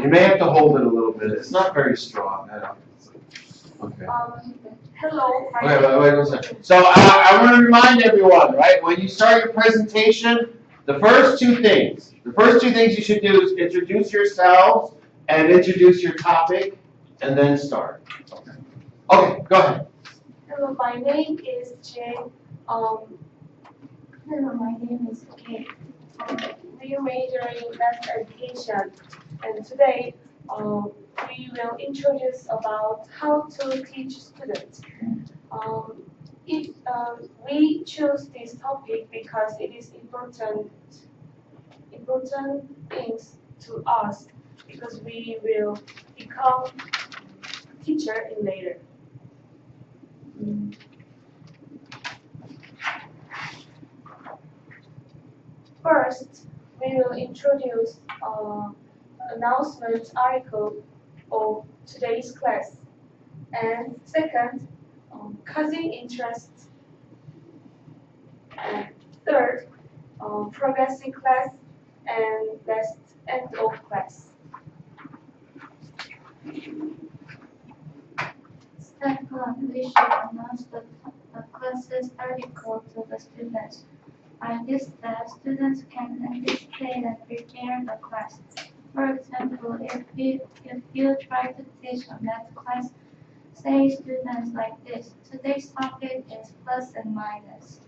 You may have to hold it a little bit. It's not very strong. I don't. Okay. Hello. Wait 1 second. So I want to remind everyone, right? When you start your presentation, the first two things you should do is introduce yourselves and introduce your topic, and then start. Okay, go ahead. Hello, my name is Jane. Hello, my name is Kate. We major in math education, and today we will introduce about how to teach students. We choose this topic because it is important things to us because we will become teacher in later. First, we will introduce announcement article of today's class, and second, causing interest, and third, progressing class, and last, end of class. Step 1. We should announce the class's article to the students. By this step, students can anticipate and prepare the class. For example, if you try to teach a math class, say students like this. Today's topic is plus and minus.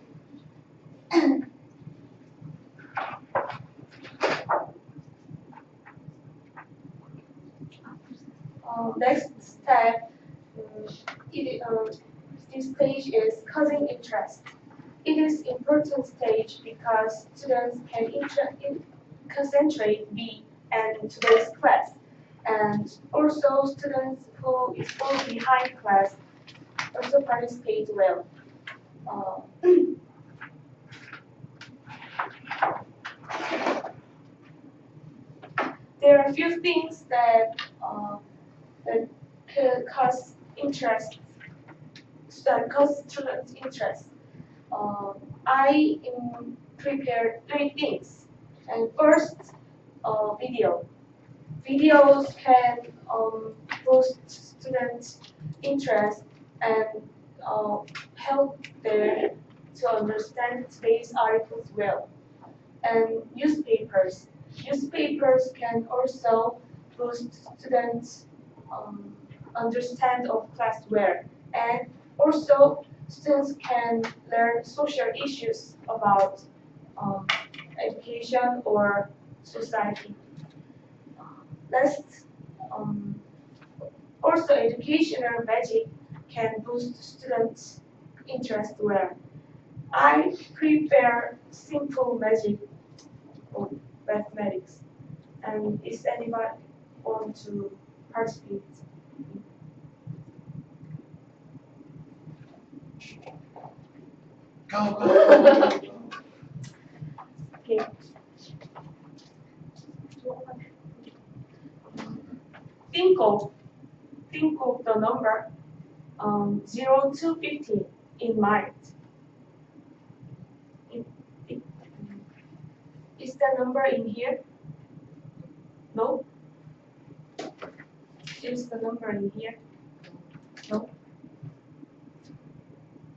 Next step, this stage is causing interest. It is important stage because students can concentrate and today's class, and also students who is fall behind class also participate well. There are a few things that cause interest, that cause students' interest. I prepared 3 things. And first, video. Videos can boost students' interest and help them to understand today's articles well. And newspapers. Newspapers can also boost students' understand of class well. And also, students can learn social issues about education or society. Last, also educational magic can boost students' interest well. I prepare simple magic of mathematics. And is anybody want to participate? Go. Okay. Think of the number 0 to 15 in mind. Is the number in here? No? Is the number in here? No?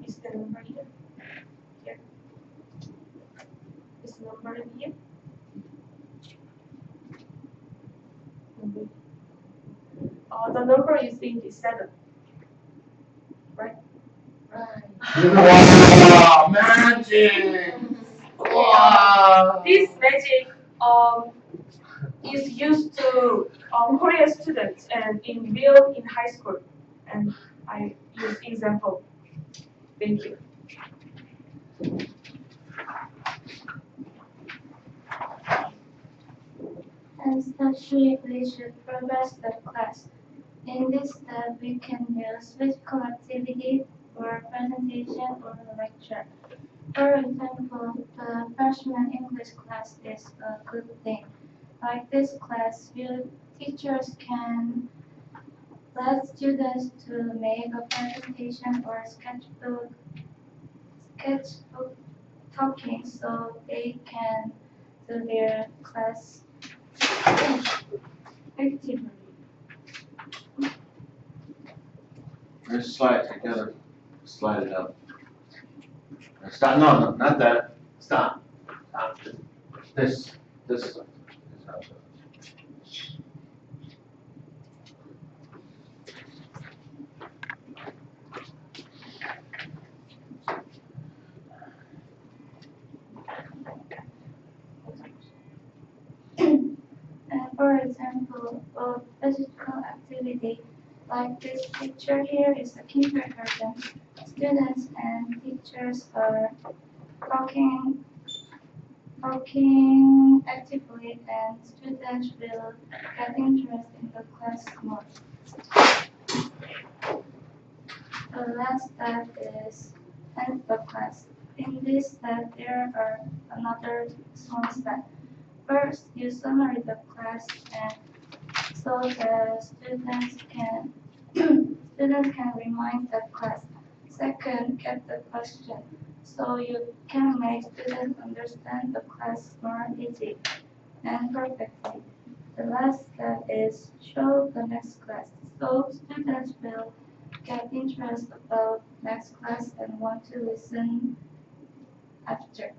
Is the number here? Here? Is the number in here? The number is 87. Right? Wow, magic! Wow! This magic is used to Korean students and in high school. And I use example. Thank you. And step 3, we should progress the class. In this step, we can use physical activity or presentation or lecture. For example, the freshman English class is a good thing. Like this class, teachers can let students to make a presentation or sketchbook talking so they can do their class actively. Just slide it together. Slide it up. Stop. No, no, not that. Stop. Stop. This. This. And for example, a physical activity like this picture here is a kindergarten. Students and teachers are talking actively, and students will get interest in the class more. The last step is end the class. In this step, there are another small step. First, you summarize the class and so the students can remind the class. Second, get the question so you can make students understand the class more easy and perfectly. The last step is show the next class so students will get interest about next class and want to listen after.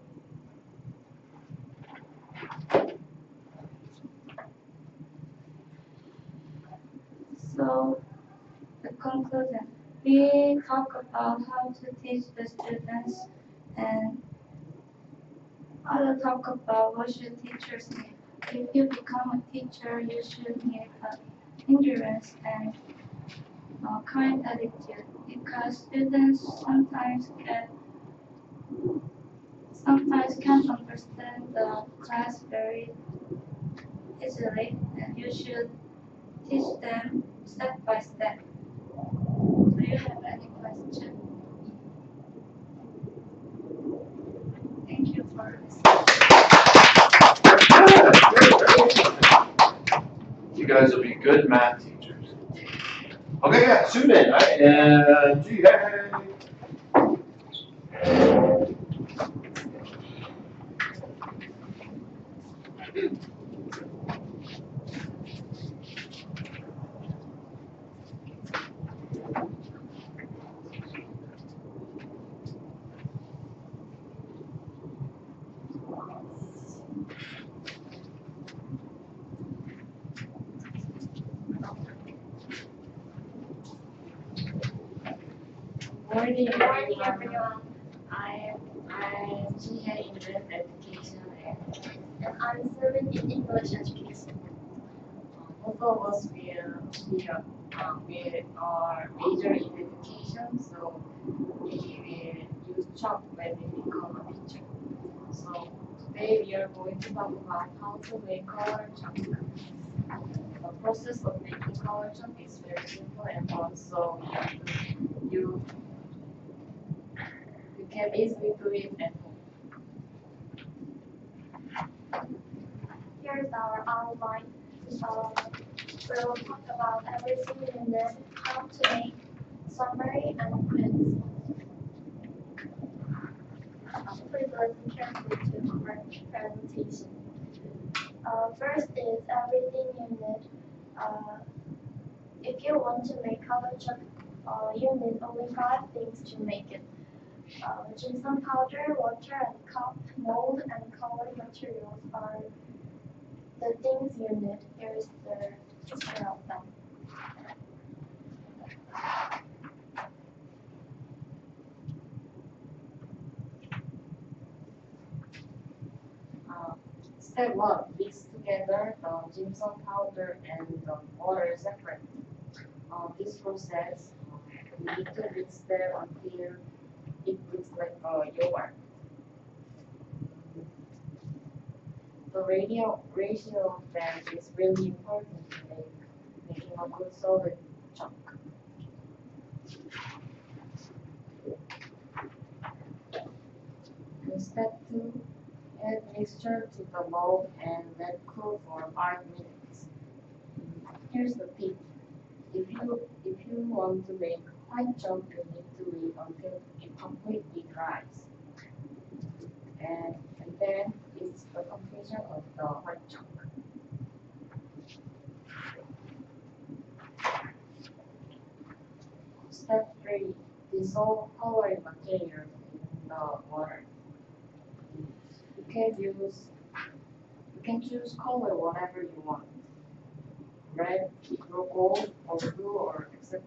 So the conclusion. We talk about how to teach the students and other talk about what should teachers need. If you become a teacher, you should need endurance and kind attitude because students sometimes can't understand the class very easily, and you should teach them step by step. Do you have any question? Thank you for listening. You guys will be good math teachers. Okay, yeah, Sudan, right? And gee, hey. Morning, everyone. I'm Jiha in Math Education and I'm serving in English Education. Both of us we are major in education, so we will use chalk when we become a teacher. So today we are going to talk about how to make color chalk. The process of making color chalk is very simple and also you you can easily do it at home. Here's our outline. We'll talk about everything you need, how to make, summary, and quiz. Please listen carefully to our presentation. First is everything you need. If you want to make color chalk, you need only 5 things to make it. Gypsum powder, water, and cup, mold, and color materials are the things you need. Here is the picture of them. Step 1. Mix together the gypsum powder and the water separately. This process, we need to mix them until it looks like a yogurt. The ratio of them is really important to making a good solid chunk. And step 2. Add mixture to the mold and let cool for 5 minutes. Here's the tip. If you want to make white chalk, you need to wait until it completely dries. And then it's the completion of the white chalk. dissolve coloring material in the water. You can choose color whatever you want. Red, or gold, or blue, or etc.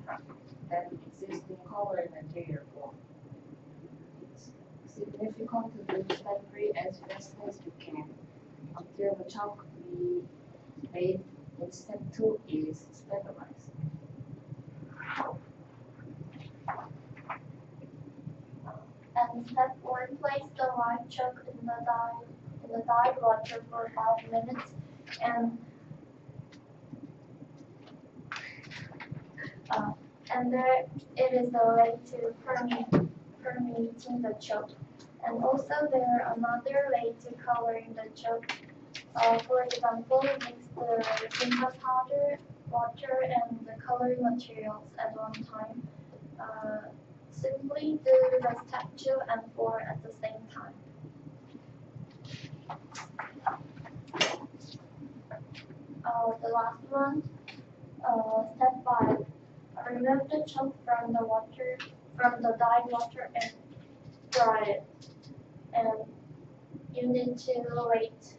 That existing coloring material form. It's significant to do step 3 as fast as we can until the chalk we made in step 2 is stabilized. And step 4, place the white chalk in the dyed water for 5 minutes and there it is a way to permeating the chalk. And also there are another way to coloring the chalk. For example, mix the tinta powder, water, and the coloring materials at one time. Simply do the step 2 and 4 at the same time. The last one, step 5. Remove the chalk from the dyed water and dry it. And you need to wait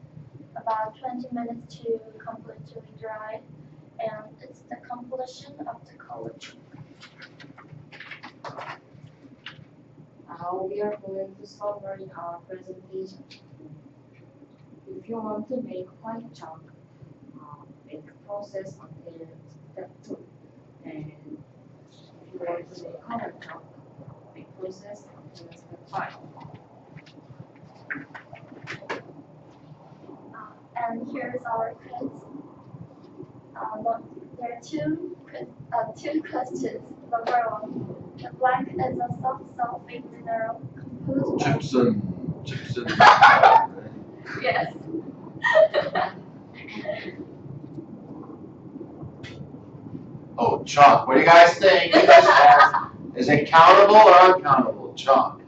about 20 minutes to completely dry. And it's the completion of the color chalk. Now we are going to summary our presentation. If you want to make white chalk, make process until step 2. And if you want to make color chalk, make process until step 5. And here's our quiz. There are two questions. Number 1, the black is a soft sulfate mineral composed of Gypsum. yes. Oh, chalk. What do you guys think? Is it countable or uncountable? Chalk.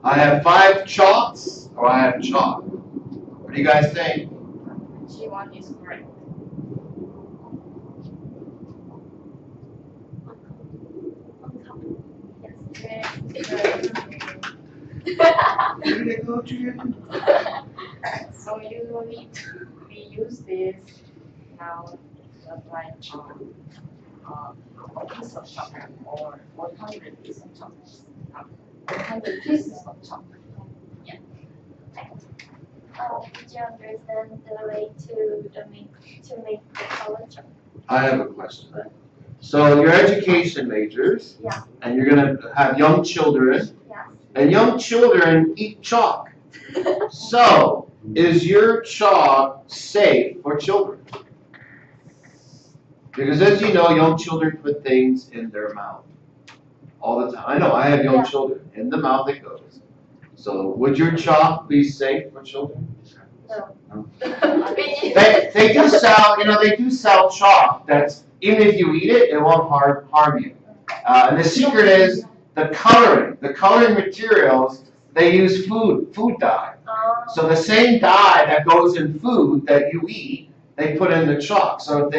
I have 5 chalks, or I have chalk. What do you guys think? G1 is correct. Where did it go, Julian? So usually we use this now just like a piece of chalk or 100 pieces of chalk. 100 pieces of chalk. Yeah. Did you understand the way to make the color chalk? I have a question. So you're education majors, Yeah. and you're gonna have young children, Yes. and young children eat chalk. So, is your chalk safe for children? Because as you know, young children put things in their mouth all the time. I know, I have young Yeah. children. In the mouth it goes. So, would your chalk be safe for children? No. They do sell, they do sell chalk that's, even if you eat it, it won't harm you. And the secret is the coloring materials, they use food dye. So the same dye that goes in food that you eat, they put in the chalk. So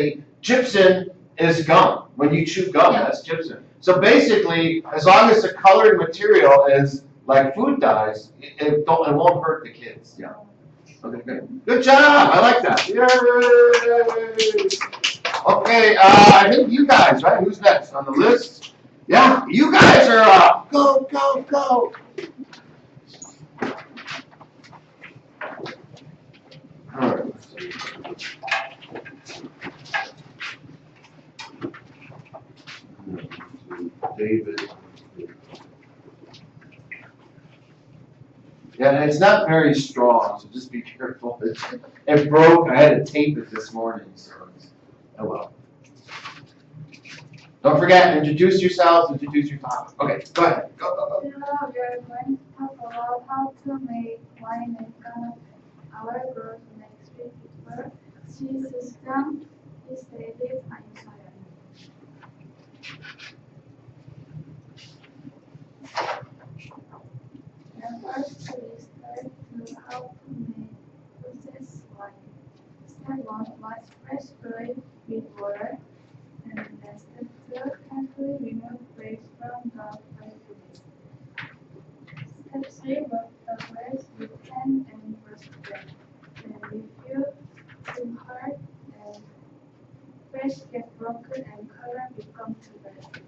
gypsum is gum. When you chew gum, Yeah. that's gypsum. So basically, as long as the coloring material is like food dyes, it won't hurt the kids. Yeah. Okay, good. Good job. I like that. Yay! Okay, I think you guys, right? Who's next on the list? Yeah, you guys are up. Go, go, go. All right. David. Yeah, and it's not very strong, so just be careful. It broke. I had to tape it this morning, so oh well. Don't forget, introduce yourselves, introduce your topic. Okay, go ahead. Go, go, go. Now we are going to talk about how to make wine and gonna our group next week for system is David and Sarah. And first we start to how to make process wine. Step 1, wash fresh grape with water, and then step 2, carefully remove grapes from trim of the glass with pen and brush them. And if you too hard and fresh get broken and color become too bad.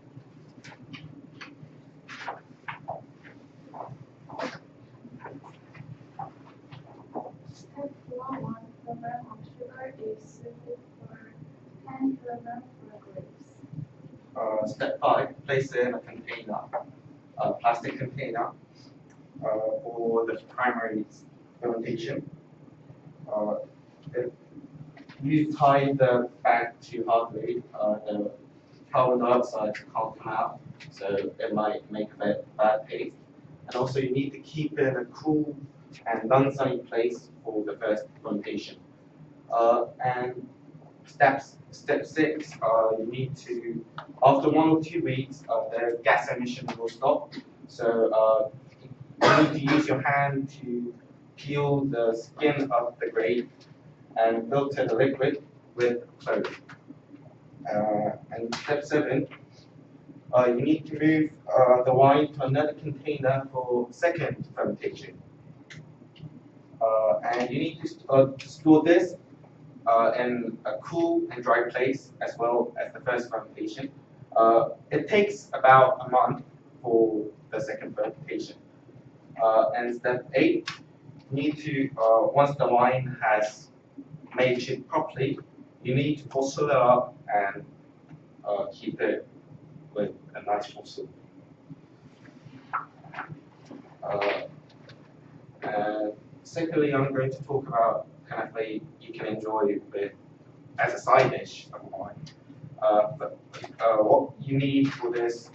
Step 1 program of sugar is suited for 10 kilograms for grapes. Step 5, place in a container, a plastic container for the primary fermentation. If you tie the bag too hardly, the carbon dioxide can't come out, so it might make a bad taste. And also you need to keep it in a cool and non-sunny place for the first fermentation. And step 6, you need to, after 1 or 2 weeks, the gas emission will stop. So you need to use your hand to peel the skin of the grape and filter the liquid with clove. And step 7, you need to move the wine to another container for second fermentation. And you need to store this in a cool and dry place as well as the first fermentation. It takes about a month for the second fermentation. And step 8, you need to, once the wine has matured properly, you need to bottle it up and keep it with a nice bottle. And secondly, I'm going to talk about kind of like you can enjoy with as a side dish of wine. What you need for this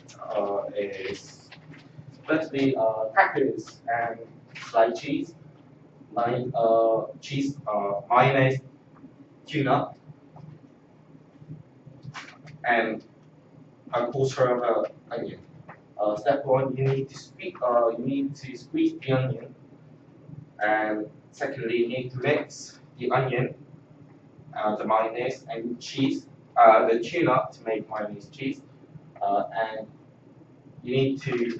is firstly crackers and sliced cheese, mayonnaise, tuna, and a quarter of an onion. Step 1, you need to squeeze the onion, and secondly, you need to mix the onion, the mayonnaise, and cheese, the tuna to make mayonnaise cheese, and you need to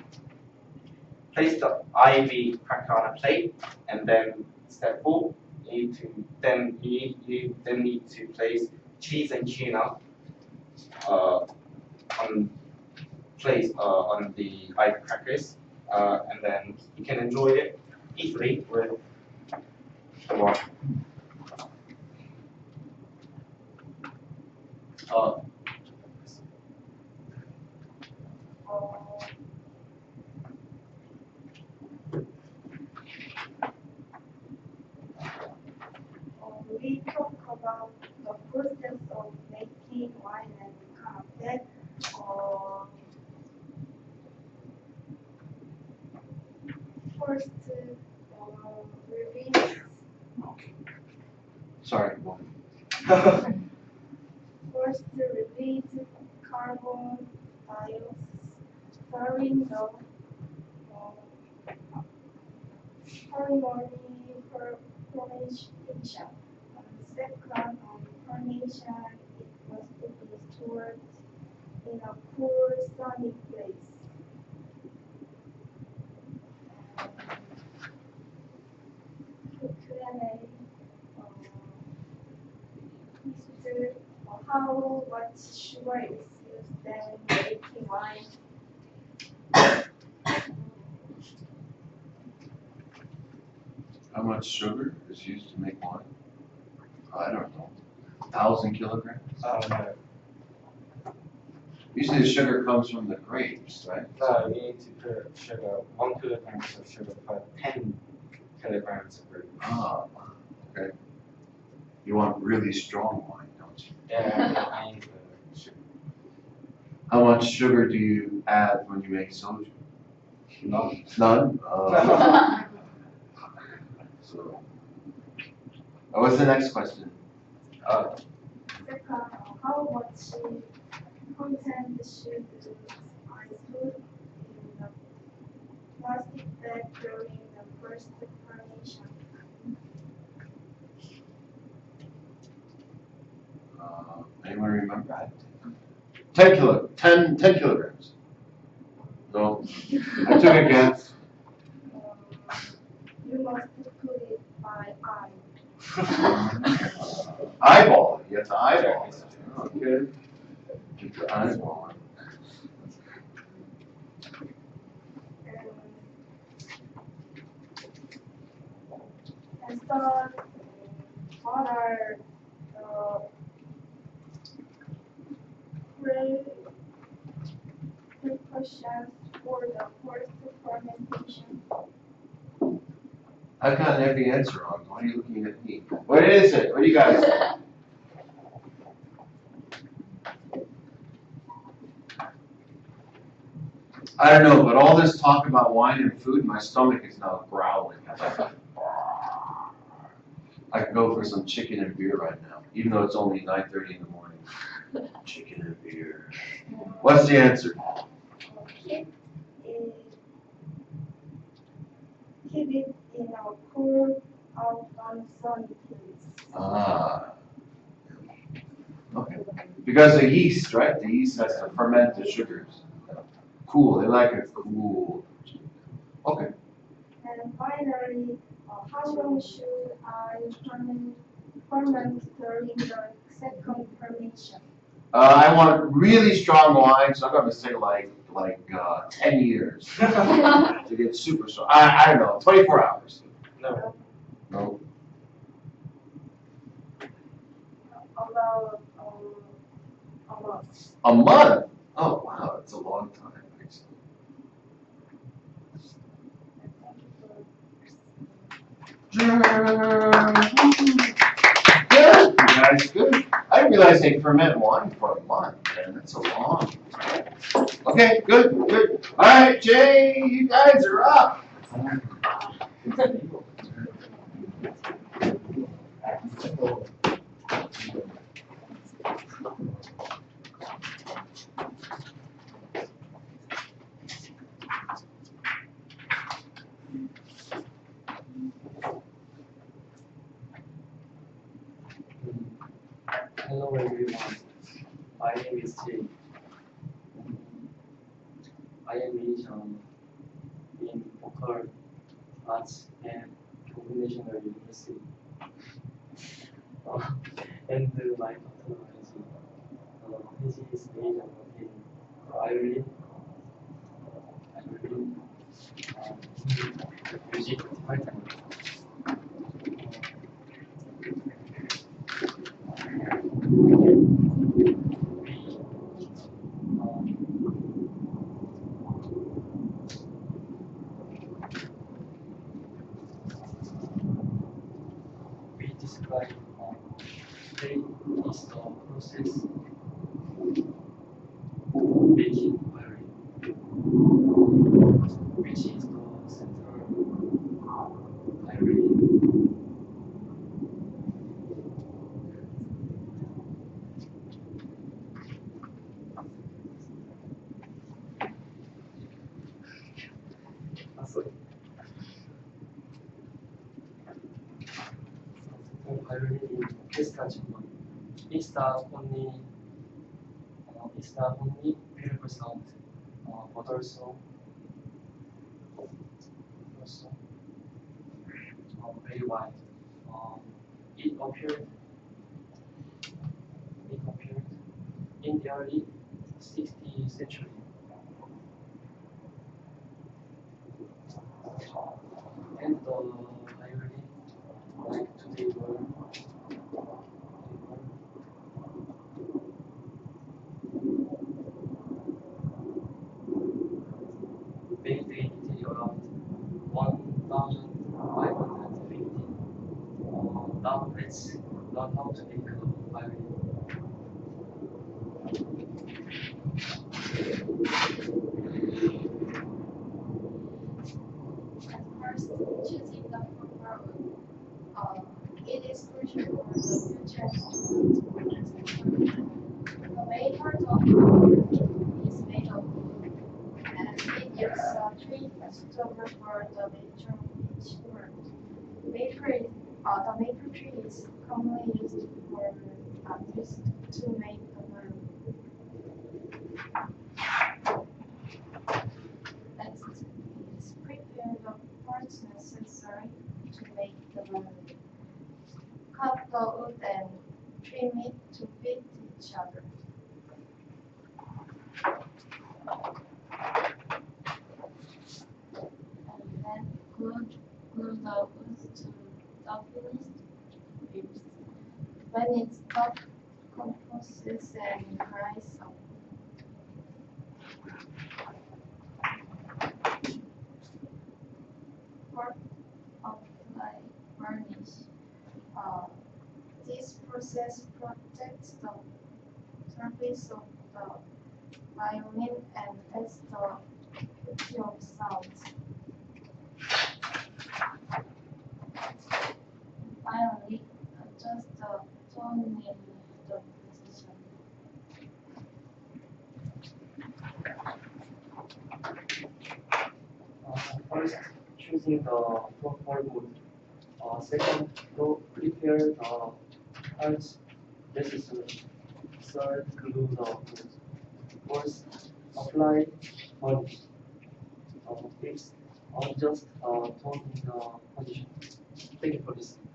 place the IV cracker on a plate, and then step 4, you then need to place cheese and tuna on the IV crackers, and then you can enjoy it easily with the wine. We talk about the process of making wine and cocktail. First, release. Okay. Sorry, go on. First, release carbon dioxide during the fermentation. Second, fermentation, it must be stored in a cool, sunny place. Q&A, how much sugar is used in making wine? How much sugar is used to make wine? I don't know. 1,000 kilograms? No, Usually the sugar comes from the grapes, right? you need to put sugar, 1 kilogram of sugar per 10 kilograms of grape. Ah, okay. You want really strong wine, don't you? Yeah, I need the sugar. How much sugar do you add when you make soju? None. None? So, what was the next question? Second, how much content should ice put in the plastic bag during the first fermentation? Anyone remember? 10 kilograms. No, I took a guess. must put it by eye. Eyeball, you have to eyeball it. Okay. Keep your eyeball. And start, what are the precautions for the first fermentation? I've gotten every answer wrong. Why are you looking at me? What is it? What do you guys think? I don't know, but all this talk about wine and food, my stomach is now growling. I could go for some chicken and beer right now, even though it's only 9:30 in the morning. Chicken and beer. What's the answer? Keep it in a cool, out and sunny place. Ah. Okay. Because the yeast, right? The yeast has to ferment the sugars. Cool. They like it cool. Okay. And finally, how long should I ferment during the second fermentation? I want really strong wine, so I'm gonna say like 10 years to get super strong. I don't know, 24 hours. No. No. About a month. A month? Oh wow, that's a long time. Good, guys, good. I didn't realize they ferment wine for a month, man. That's a long time. Okay, good, good. All right, Jay, you guys are up. Hello everyone, my name is Jay. I am in vocal arts and combinational university. And my partner is major in violin, music department. We describe state is the process making violin, which is the central violin. Sorry. Violin in orchestra it's not only beautiful sound, but also very wide. Um, it appeared in the early 16th century. And the violin, like today, were they dated around 1550. Now let's learn how to make a violin. At first, choosing the proper it is crucial for the future instrument. The main part of the violin is made of wood, and it gives three stories for the nature of each word. The maple tree is commonly used for this to make the violin. Next is prepare the parts necessary to make the melody. Cut the wood and trim it to fit each other. And then glue the wood to the finished ribs. When it's done, composes and dries up. Fourth, apply varnish. This process protects the surface of the violin and adds the beauty of sounds. Finally, adjust the tone in the position. First, choosing the proper wood. Second, prepare the parts necessary. Third, glue the wood. Fourth, apply varnish. Fifth, adjust the tone in the position. Thank you for listening.